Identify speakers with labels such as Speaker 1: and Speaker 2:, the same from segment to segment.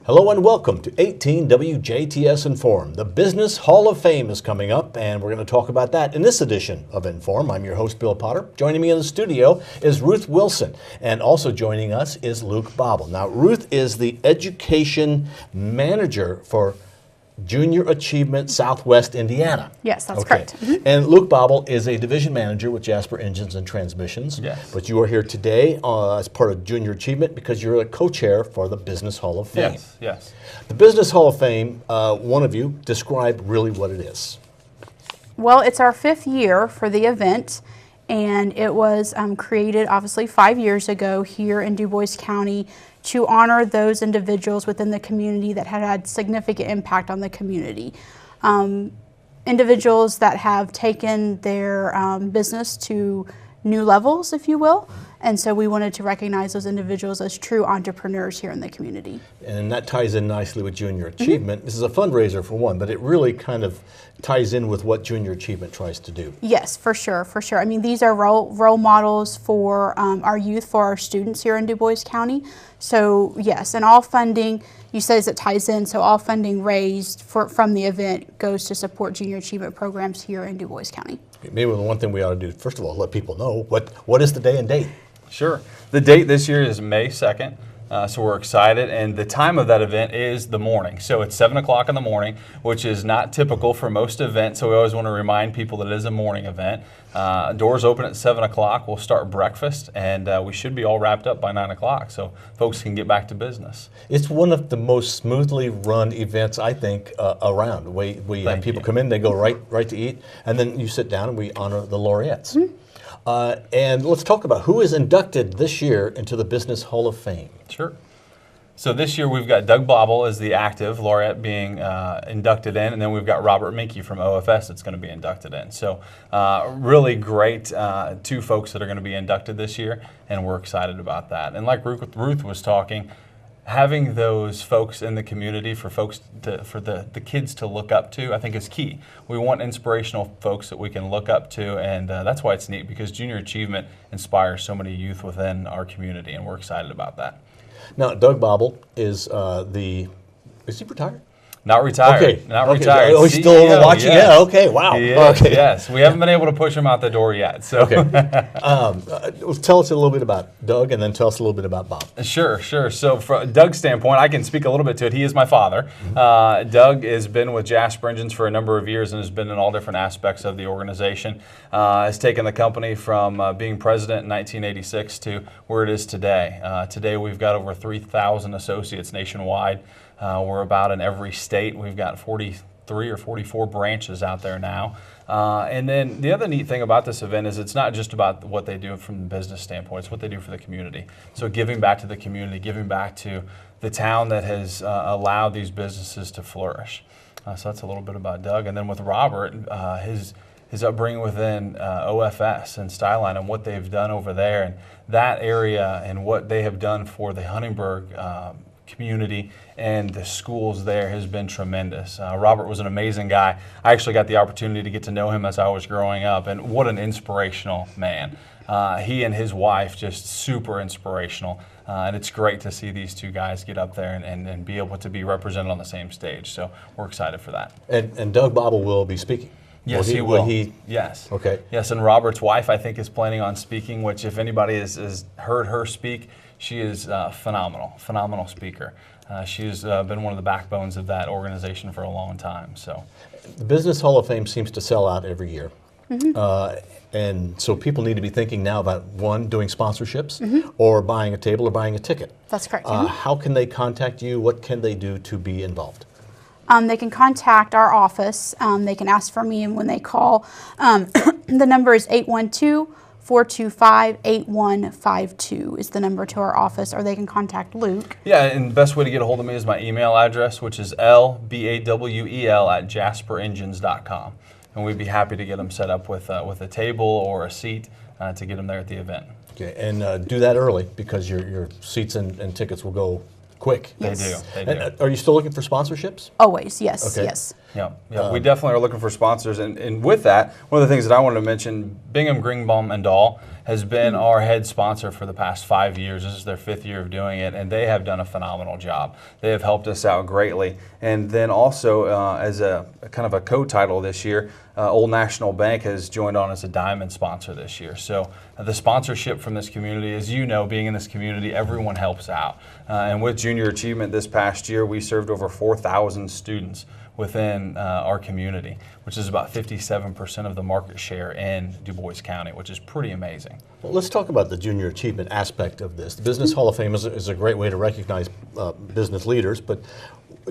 Speaker 1: Hello and welcome to 18 WJTS Inform. The Business Hall of Fame is coming up, and we're going to talk about that in this edition of Inform. I'm your host, Bill Potter. Joining me in the studio is Ruth Wilson, and also joining us is Luke Bawel. Now, Ruth is the Education Manager for Junior Achievement Southwest Indiana.
Speaker 2: Yes, that's correct. Mm-hmm.
Speaker 1: And Luke Bawel is a division manager with Jasper Engines and Transmissions.
Speaker 2: Yes.
Speaker 1: But you are here today as part of Junior Achievement because you're a co-chair for the Business Hall of Fame.
Speaker 2: Yes, yes.
Speaker 1: The Business Hall of Fame, one of you describe really what it is.
Speaker 2: Well, it's our 5th year for the event, and it was created obviously 5 years ago here in Du Bois County to honor those individuals within the community that had significant impact on the community. Individuals that have taken their business to new levels, if you will. And so we wanted to recognize those individuals as true entrepreneurs here in the community.
Speaker 1: And that ties in nicely with Junior Achievement. Mm-hmm. This is a fundraiser for one, but it really kind of ties in with what Junior Achievement tries to do.
Speaker 2: Yes, for sure, for sure. I mean, these are role models for our youth, for our students here in Du Bois County. So yes, and all funding, you said as it ties in, so all funding raised from the event goes to support Junior Achievement programs here in Du Bois County.
Speaker 1: Maybe the one thing we ought to do, first of all, let people know what is the day and date.
Speaker 3: Sure. The date this year is May 2nd, so we're excited, and the time of that event is the morning. So it's 7 o'clock in the morning, which is not typical for most events, so we always want to remind people that it is a morning event. Doors open at 7 o'clock. We'll start breakfast, and we should be all wrapped up by 9 o'clock, so folks can get back to business.
Speaker 1: It's one of the most smoothly run events, I think, around. We have people come in, they go right to eat, and then you sit down and we honor the laureates. Mm-hmm. And let's talk about who is inducted this year into the Business Hall of Fame.
Speaker 3: Sure. So this year we've got Doug Bawel as the active laureate being inducted in, and then we've got Robert Minke from OFS that's going to be inducted in. So really great 2 folks that are going to be inducted this year, and we're excited about that. And like Ruth was talking, having those folks in the community for the kids to look up to, I think is key. We want inspirational folks that we can look up to, and that's why it's neat, because Junior Achievement inspires so many youth within our community, and we're excited about that.
Speaker 1: Now, Doug Bawel is is he retired?
Speaker 3: Not retired.
Speaker 1: Okay.
Speaker 3: Not retired.
Speaker 1: Oh, he's still watching?
Speaker 3: Yes.
Speaker 1: Yeah, okay, wow. Okay.
Speaker 3: Yes, we haven't been able to push him out the door yet. So.
Speaker 1: Okay. Tell us a little bit about Doug, and then tell us a little bit about Bob.
Speaker 3: Sure. So from Doug's standpoint, I can speak a little bit to it. He is my father. Mm-hmm. Doug has been with Jasper Engines for a number of years and has been in all different aspects of the organization. Has taken the company from being president in 1986 to where it is today. Today we've got over 3,000 associates nationwide. We're about in every state. We've got 43 or 44 branches out there now. And then the other neat thing about this event is it's not just about what they do from the business standpoint, it's what they do for the community. So giving back to the community, giving back to the town that has allowed these businesses to flourish. So that's a little bit about Doug. And then with Robert, his upbringing within OFS and Styline and what they've done over there, and that area and what they have done for the Huntingburg community and the schools there has been tremendous. Robert was an amazing guy. I actually got the opportunity to get to know him as I was growing up, and what an inspirational man. He and his wife, just super inspirational. And it's great to see these 2 guys get up there and be able to be represented on the same stage. So we're excited for that.
Speaker 1: And Doug Bawel will be speaking.
Speaker 3: Yes, he will.
Speaker 1: Yes. Okay.
Speaker 3: Yes, and Robert's wife, I think, is planning on speaking, which if anybody has heard her speak, she is phenomenal speaker. She's been one of the backbones of that organization for a long time. So,
Speaker 1: the Business Hall of Fame seems to sell out every year. Mm-hmm. And so people need to be thinking now about, one, doing sponsorships, mm-hmm. or buying a table or buying a ticket.
Speaker 2: That's correct.
Speaker 1: How can they contact you? What can they do to be involved?
Speaker 2: They can contact our office. They can ask for me, and when they call, the number is 812-425-8152 is the number to our office, or they can contact Luke.
Speaker 3: Yeah, and the best way to get a hold of me is my email address, which is lbawel@jasperengines.com. And we'd be happy to get them set up with a table or a seat to get them there at the event.
Speaker 1: Okay, and do that early, because your seats and tickets will go quick.
Speaker 2: Yes.
Speaker 3: They do.
Speaker 1: And, are you still looking for sponsorships?
Speaker 2: Always, yes,
Speaker 1: okay.
Speaker 2: yes.
Speaker 3: Yeah, we definitely are looking for sponsors. And with that, one of the things that I wanted to mention, Bingham, Greenbaum, and Dahl has been our head sponsor for the past 5 years. This is their 5th year of doing it, and they have done a phenomenal job. They have helped us out greatly. And then also, as a kind of a co-title this year, Old National Bank has joined on as a diamond sponsor this year. So the sponsorship from this community, as you know, being in this community, everyone helps out. And with Junior Achievement this past year, we served over 4,000 students within our community, which is about 57% of the market share in Du Bois County, which is pretty amazing.
Speaker 1: Well, let's talk about the Junior Achievement aspect of this. The Business Hall of Fame is a great way to recognize business leaders, but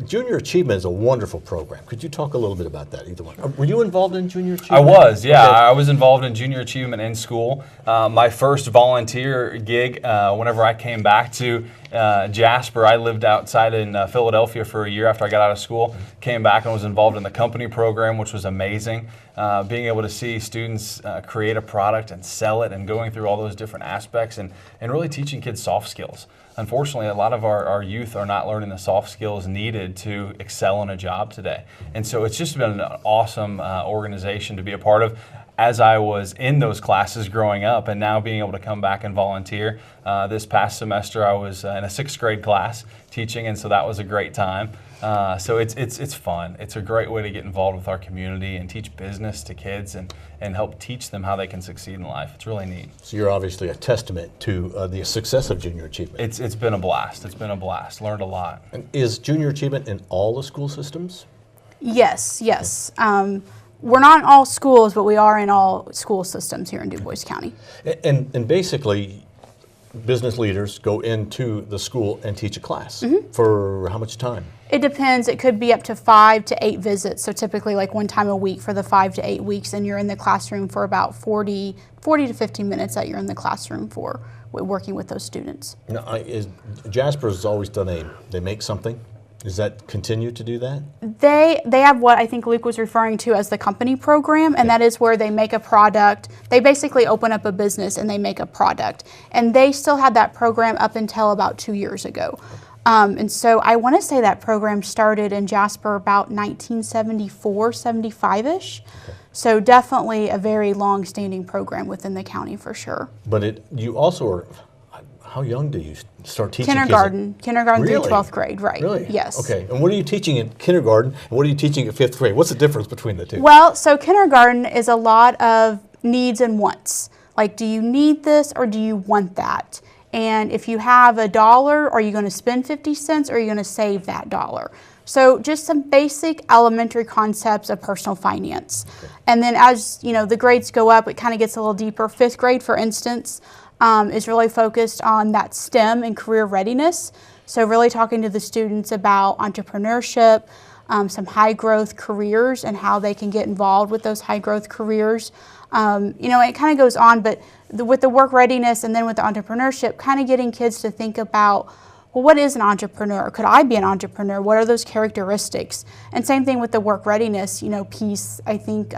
Speaker 1: Junior Achievement is a wonderful program. Could you talk a little bit about that, either one? Were you involved in Junior Achievement?
Speaker 3: I was, yeah.
Speaker 1: Okay.
Speaker 3: I was involved in Junior Achievement in school. My first volunteer gig, whenever I came back to Jasper, I lived outside in Philadelphia for a year after I got out of school, came back and was involved in the company program, which was amazing. Being able to see students create a product and sell it and going through all those different aspects and really teaching kids soft skills. Unfortunately, a lot of our youth are not learning the soft skills needed to excel in a job today. And so it's just been an awesome organization to be a part of as I was in those classes growing up, and now being able to come back and volunteer. This past semester I was in a 6th grade class teaching, and so that was a great time. So it's fun. It's a great way to get involved with our community and teach business to kids and help teach them how they can succeed in life. It's really neat.
Speaker 1: So you're obviously a testament to the success of Junior Achievement.
Speaker 3: It's been a blast. It's been a blast. Learned a lot.
Speaker 1: And is Junior Achievement in all the school systems?
Speaker 2: Yes, yes. We're not in all schools, but we are in all school systems here in Du Bois County.
Speaker 1: And basically, business leaders go into the school and teach a class for how much time?
Speaker 2: It depends. It could be up to 5 to 8 visits. So typically like one time a week for the 5 to 8 weeks, and you're in the classroom for about 40 to 50 minutes that you're in the classroom for working with those students.
Speaker 1: Now, Jasper's always done they make something. Does that continue to do that?
Speaker 2: They have what I think Luke was referring to as the company program, and that is where they make a product. They basically open up a business and they make a product. And they still had that program up until about 2 years ago. And so I want to say that program started in Jasper about 1974, 75-ish. Okay. So definitely a very long-standing program within the county for sure.
Speaker 1: But you also are, how young do you start teaching
Speaker 2: kindergarten,
Speaker 1: kids?
Speaker 2: Kindergarten
Speaker 1: Really?
Speaker 2: through 12th grade, right.
Speaker 1: Really?
Speaker 2: Yes.
Speaker 1: Okay, and what are you teaching in kindergarten and what are you teaching at 5th grade? What's the difference between the two?
Speaker 2: Well, so kindergarten is a lot of needs and wants. Like, do you need this or do you want that? And if you have $1, are you going to spend 50 cents or are you going to save that $1? So just some basic elementary concepts of personal finance. Okay. And then as you know, the grades go up, it kind of gets a little deeper. 5th grade, for instance, is really focused on that STEM and career readiness. So really talking to the students about entrepreneurship, some high growth careers and how they can get involved with those high growth careers. You know, it kind of goes on, but with the work readiness and then with the entrepreneurship, kind of getting kids to think about, well, what is an entrepreneur? Could I be an entrepreneur? What are those characteristics? And same thing with the work readiness, you know, piece. I think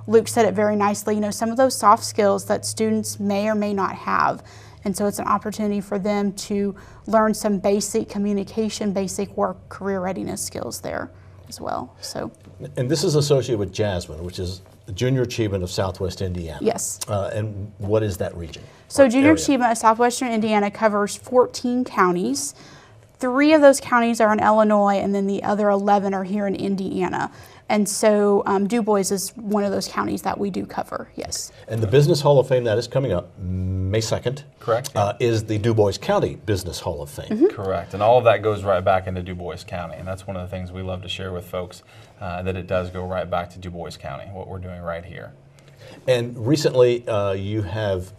Speaker 2: Luke said it very nicely, you know, some of those soft skills that students may or may not have. And so it's an opportunity for them to learn some basic communication, basic work career readiness skills there as well. So.
Speaker 1: And this is associated with Jasmine, which is the Junior Achievement of Southwest Indiana.
Speaker 2: Yes.
Speaker 1: And what is that region?
Speaker 2: So Junior Achievement of Southwestern Indiana covers 14 counties. 3 of those counties are in Illinois, and then the other 11 are here in Indiana. And so Du Bois is one of those counties that we do cover, yes.
Speaker 1: And the Business Hall of Fame that is coming up May 2nd.
Speaker 3: Correct.
Speaker 1: Is the Du Bois County Business Hall of Fame.
Speaker 2: Mm-hmm.
Speaker 3: Correct. And all of that goes right back into Du Bois County. And that's one of the things we love to share with folks, that it does go right back to Du Bois County, what we're doing right here.
Speaker 1: And recently you have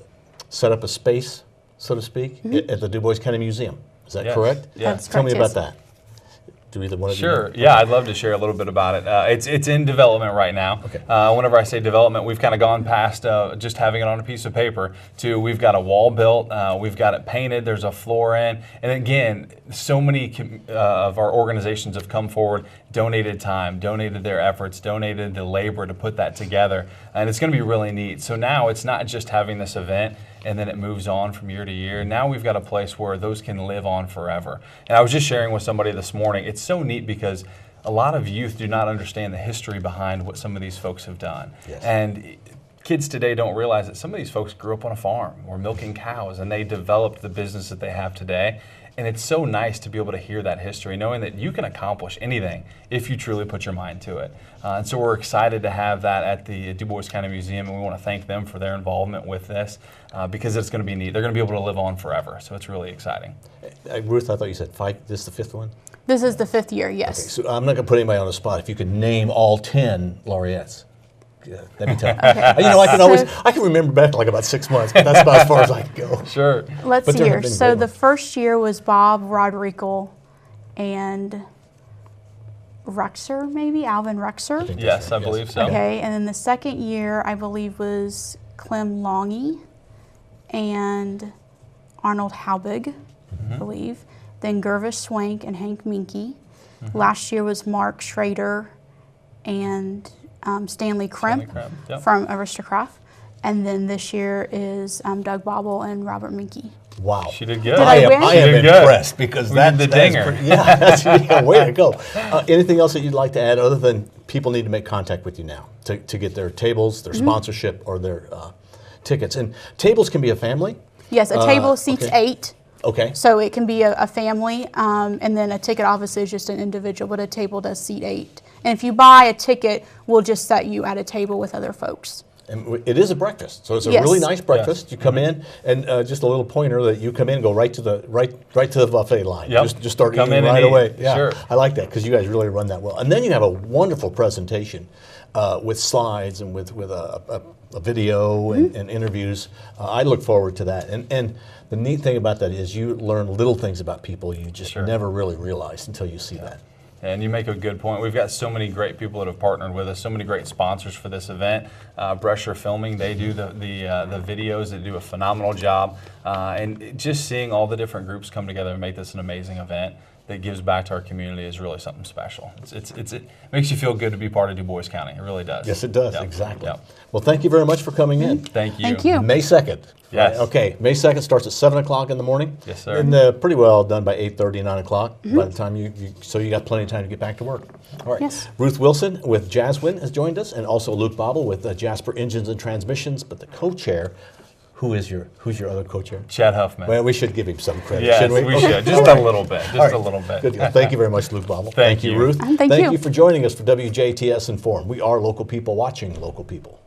Speaker 1: set up a space, so to speak, at the Du Bois County Museum. Is that correct?
Speaker 3: Yeah.
Speaker 2: That's
Speaker 1: Tell me
Speaker 2: correct,
Speaker 1: about
Speaker 2: yes.
Speaker 1: that. Do either one of you
Speaker 3: Sure.
Speaker 1: know?
Speaker 3: Yeah, I'd love to share a little bit about it. It's in development right now.
Speaker 1: Okay.
Speaker 3: Whenever I say development, we've kind of gone past just having it on a piece of paper to we've got a wall built, we've got it painted, there's a floor in, and again, so many of our organizations have come forward, donated time, donated their efforts, donated the labor to put that together, and it's going to be really neat. So now it's not just having this event and then it moves on from year to year. Now we've got a place where those can live on forever. And I was just sharing with somebody this morning, it's so neat because a lot of youth do not understand the history behind what some of these folks have done.
Speaker 1: Yes.
Speaker 3: And kids today don't realize that some of these folks grew up on a farm or milking cows, and they developed the business that they have today. And it's so nice to be able to hear that history, knowing that you can accomplish anything if you truly put your mind to it. And so we're excited to have that at the Du Bois County Museum, and we want to thank them for their involvement with this because it's going to be neat. They're going to be able to live on forever, so it's really exciting.
Speaker 1: Ruth, I thought you said 5. This is the 5th one?
Speaker 2: This is the 5th year, yes.
Speaker 1: Okay, so I'm not going to put anybody on the spot. If you could name all 10 laureates. Yeah, that'd be tough. Okay. You know, I can remember back like about 6 months, but that's about as far as I can go.
Speaker 3: Sure.
Speaker 2: Let's see here. So the first year was Bob Roderickle and Ruxer, maybe Alvin Ruxer.
Speaker 3: Yes, I believe so.
Speaker 2: Okay, and then the second year I believe was Clem Longy and Arnold Haubig, I believe. Then Gervis Swank and Hank Minke. Last year was Mark Schrader and Stanley Kremp from Aristocrat. And then this year is Doug Bawel and Robert Minke.
Speaker 1: Wow.
Speaker 3: She did good.
Speaker 1: I am impressed because that's
Speaker 3: the dinger.
Speaker 1: Way to go. Anything else that you'd like to add other than people need to make contact with you now to get their tables, their sponsorship, or their tickets? And tables can be a family?
Speaker 2: Yes, a table seats 8.
Speaker 1: Okay.
Speaker 2: So it can be a family, and then a ticket obviously is just an individual, but a table does seat 8. And if you buy a ticket, we'll just set you at a table with other folks.
Speaker 1: And it is a breakfast, so it's a really nice breakfast. You come in, and just a little pointer that you come in and go right to the buffet line. Just start eating right away. Yeah, sure. I like that because you guys really run that well. And then you have a wonderful presentation with slides and with a video and interviews. I look forward to that. And the neat thing about that is you learn little things about people you just never really realized until you see that.
Speaker 3: And you make a good point. We've got so many great people that have partnered with us, so many great sponsors for this event. Brescher Filming, they do the videos, they do a phenomenal job. And just seeing all the different groups come together and make this an amazing event that gives back to our community is really something special. It makes you feel good to be part of Du Bois County. It really does.
Speaker 1: Yes, it does. Exactly. Well, thank you very much for coming in.
Speaker 3: Thank you.
Speaker 2: Thank you.
Speaker 1: May 2nd.
Speaker 3: Yes.
Speaker 1: Right? Okay, May 2nd starts at 7 o'clock in the morning.
Speaker 3: Yes, sir.
Speaker 1: And pretty well done by 8:30, 9 o'clock. By the time so you got plenty of time to get back to work. All right.
Speaker 2: Yes.
Speaker 1: Ruth Wilson with Jazzwin has joined us, and also Luke Bawel with Jasper Engines and Transmissions. But the co-chair, who's your other co-chair?
Speaker 3: Chad Huffman.
Speaker 1: Well, we should give him some credit,
Speaker 3: yes,
Speaker 1: shouldn't we?
Speaker 3: we should. Just a little bit. Just a little bit.
Speaker 1: Good deal. Thank you very much, Luke Bawel.
Speaker 3: Thank you,
Speaker 1: Ruth.
Speaker 2: Thank you
Speaker 1: for joining us for WJTS Inform. We are local people watching local people.